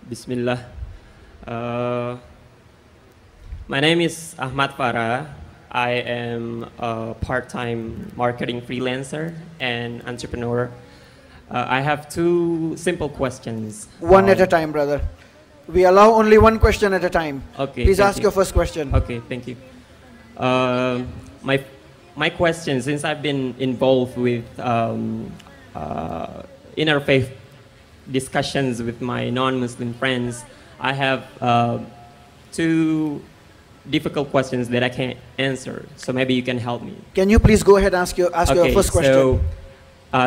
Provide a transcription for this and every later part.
Bismillah. My name is Ahmad Farah. I am a part-time marketing freelancer and entrepreneur. I have two simple questions. One at a time, brother. We allow only one question at a time. Okay. Please ask your first question. Okay, thank you. My question, since I've been involved with interfaith discussions with my non-Muslim friends, I have two difficult questions that I can't answer. So maybe you can help me. Can you please go ahead and ask your first question? So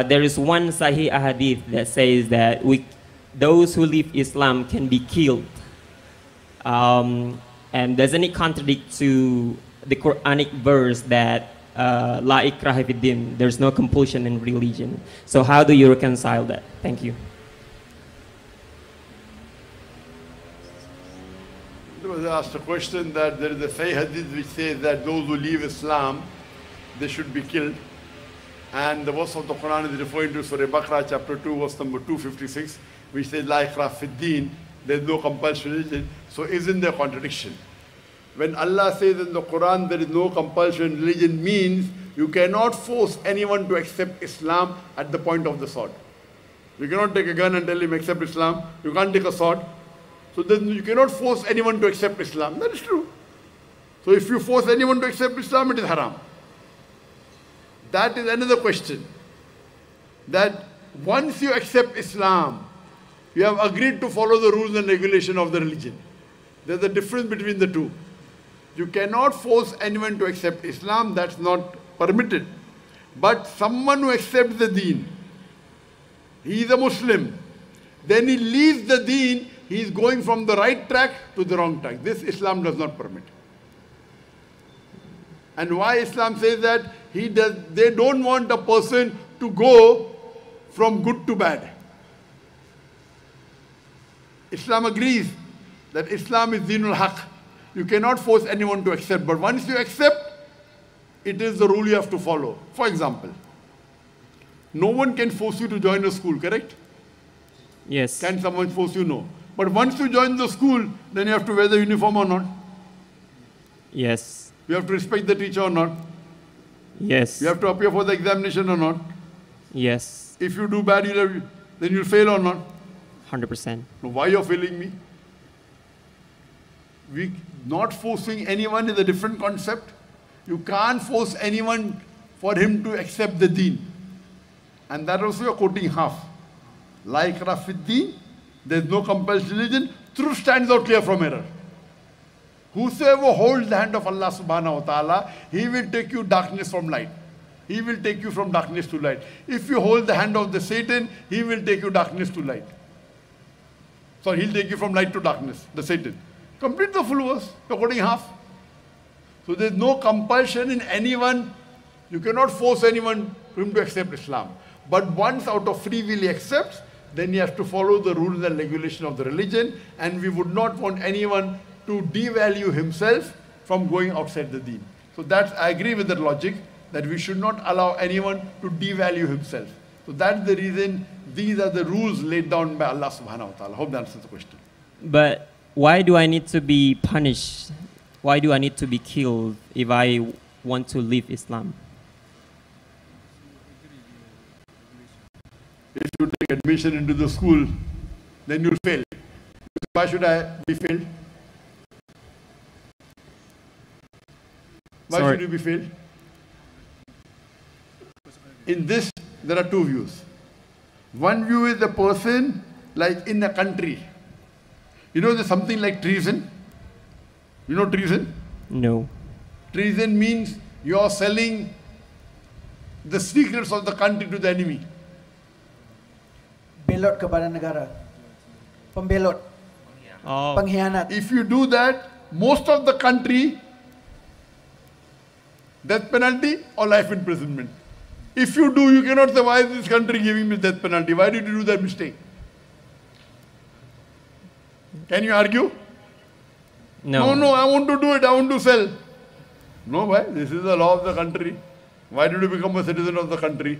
there is one Sahih hadith that says that those who leave Islam can be killed. And doesn't it contradict to the Quranic verse that La ikraha fid din, there's no compulsion in religion? So how do you reconcile that? Thank you. There was asked a question that there is a Sahih hadith which says that those who leave Islam, they should be killed. And the verse of the Quran is referring to Surah Baqarah chapter 2 verse number 256, which says La ikraha fid din, there is no compulsion in religion. So isn't there a contradiction? When Allah says in the Quran there is no compulsion in religion, means you cannot force anyone to accept Islam at the point of the sword. You cannot take a gun and tell him accept Islam. You can't take a sword. So then you cannot force anyone to accept Islam. That is true. So if you force anyone to accept Islam, it is haram. That is another question. That once you accept Islam, you have agreed to follow the rules and regulation of the religion. There's a difference between the two. You cannot force anyone to accept Islam, that's not permitted. But someone who accepts the deen, he is a Muslim, then he leaves the deen, he is going from the right track to the wrong track. This Islam does not permit. And why Islam says that? They don't want a person to go from good to bad. Islam agrees that Islam is Dinul Haq. You cannot force anyone to accept, but once you accept, it is the rule you have to follow. For example, no one can force you to join a school, correct? Yes. Can someone force you? No. But once you join the school, then you have to wear the uniform or not? Yes. You have to respect the teacher or not? Yes. You have to appear for the examination or not? Yes. If you do bad, then you'll fail or not? 100%. Now, why you're failing me? Not forcing anyone is a different concept. You can't force anyone for him to accept the deen. And that also you're quoting half. La ikraha fid din, there's no compulsory religion. Truth stands out clear from error. Whosoever holds the hand of Allah subhanahu wa ta'ala, he will take you darkness from light. He will take you from darkness to light. If you hold the hand of the Satan, he will take you darkness to light. Sorry, he'll take you from light to darkness, the Satan. Complete the full verse, you're quoting half. So there's no compulsion in anyone. You cannot force anyone for him to accept Islam. But once out of free will he accepts, then he has to follow the rules and regulation of the religion. And we would not want anyone to devalue himself from going outside the deen. So I agree with that logic, that we should not allow anyone to devalue himself. So that's the reason these are the rules laid down by Allah subhanahu wa ta'ala. Hope that answers the question. But why do I need to be punished? Why do I need to be killed if I want to leave Islam? If you take admission into the school, then you'll fail. Why should I be failed? Why should you be failed? In this, there are two views. One view is the person, like in a country. You know, there's something like treason. You know treason? No. Treason means you are selling the secrets of the country to the enemy. Belot kepada negara. Pembelot. Oh. Pengkhianat. If you do that, most of the country, death penalty or life imprisonment. If you do, you cannot say, why is this country giving me death penalty? Why did you do that mistake? Can you argue? No. No, I want to do it, I want to sell. No, why? This is the law of the country. Why did you become a citizen of the country?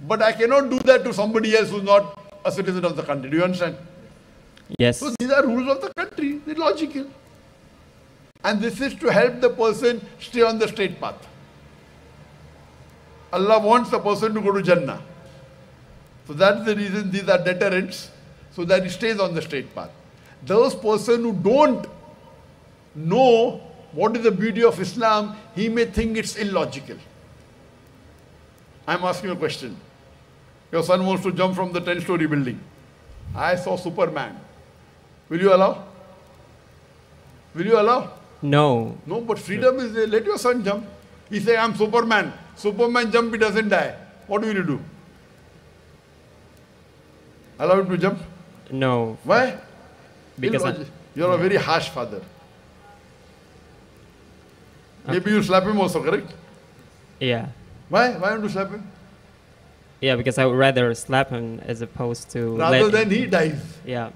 But I cannot do that to somebody else who's not a citizen of the country. Do you understand? Yes. So these are rules of the country. They're logical. And this is to help the person stay on the straight path. Allah wants the person to go to Jannah. So that's the reason these are deterrents, so that he stays on the straight path. Those person who don't know what is the beauty of Islam, he may think it's illogical. I'm asking a question. Your son wants to jump from the 10-story building. I saw Superman. Will you allow? Will you allow? No. No, but freedom is there. Let your son jump. He say, I'm Superman. Superman jump, he doesn't die. What will you do? Allow him to jump? No. Why? Because you're a very harsh father. Maybe you slap him also, correct? Yeah. Why? Why don't you slap him? Yeah, because I would rather slap him as opposed to Rather than he dies. Yeah.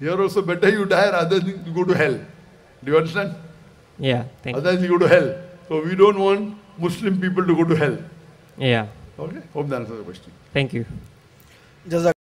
You're also better you die rather than you go to hell. Do you understand? Yeah. Thank you. Otherwise you go to hell. So we don't want Muslim people to go to hell. Yeah. Okay? Hope that answers the question. Thank you. Jazak.